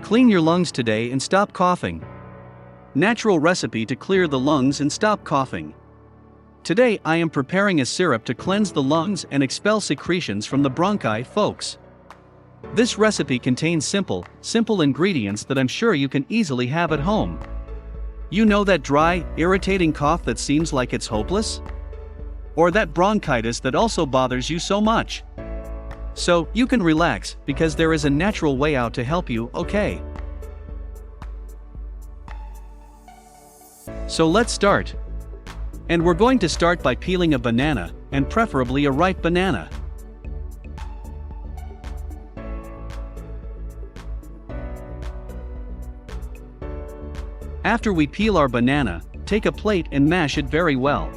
Clean your lungs today and stop coughing. Natural recipe to clear the lungs and stop coughing. Today I am preparing a syrup to cleanse the lungs and expel secretions from the bronchi, folks. This recipe contains simple ingredients that I'm sure you can easily have at home. You know that dry, irritating cough that seems like it's hopeless? Or that bronchitis that also bothers you so much? So, you can relax, because there is a natural way out to help you, okay? So let's start. And we're going to start by peeling a banana, and preferably a ripe banana. After we peel our banana, take a plate and mash it very well.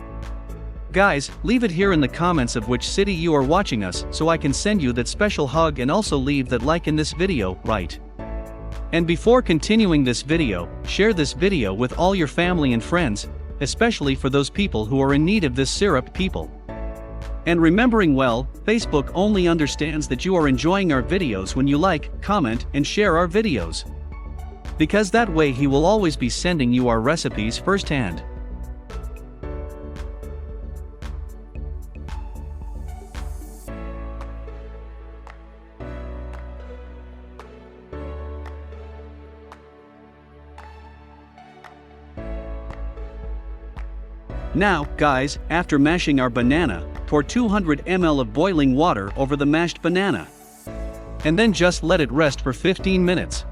Guys, leave it here in the comments of which city you are watching us so I can send you that special hug, and also leave that like in this video, right? And before continuing this video, share this video with all your family and friends, especially for those people who are in need of this syrup, people. And remembering well, Facebook only understands that you are enjoying our videos when you like, comment, and share our videos. Because that way he will always be sending you our recipes firsthand. Now, guys, after mashing our banana, pour 200 ml of boiling water over the mashed banana. And then just let it rest for 15 minutes.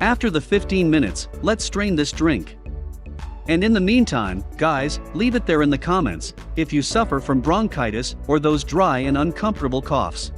After the 15 minutes, let's strain this drink. And in the meantime, guys, leave it there in the comments if you suffer from bronchitis or those dry and uncomfortable coughs.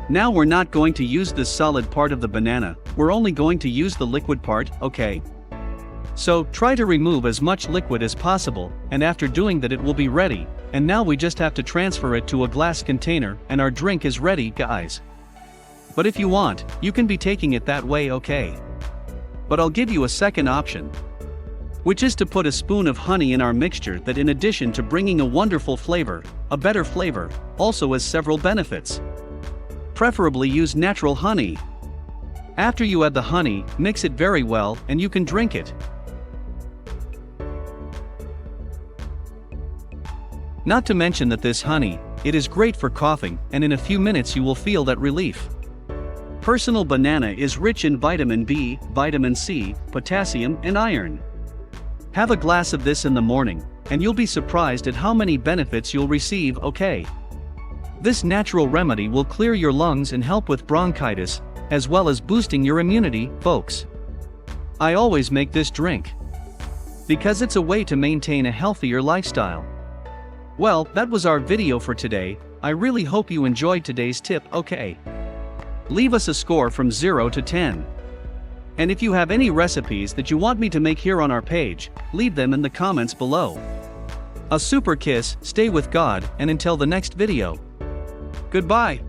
Now we're not going to use this solid part of the banana, we're only going to use the liquid part, okay? So, try to remove as much liquid as possible, and after doing that it will be ready, and now we just have to transfer it to a glass container, and our drink is ready, guys. But if you want, you can be taking it that way, okay? But I'll give you a second option, which is to put a spoon of honey in our mixture that, in addition to bringing a wonderful flavor, a better flavor, also has several benefits. Preferably use natural honey. After you add the honey, mix it very well, and you can drink it. Not to mention that this honey, it is great for coughing, and in a few minutes you will feel that relief. Personal banana is rich in vitamin B, vitamin C, potassium, and iron. Have a glass of this in the morning, and you'll be surprised at how many benefits you'll receive, okay? This natural remedy will clear your lungs and help with bronchitis, as well as boosting your immunity, folks. I always make this drink because it's a way to maintain a healthier lifestyle. Well, that was our video for today. I really hope you enjoyed today's tip, okay? Leave us a score from 0 to 10. And if you have any recipes that you want me to make here on our page, leave them in the comments below. A super kiss, stay with God, and until the next video. Goodbye.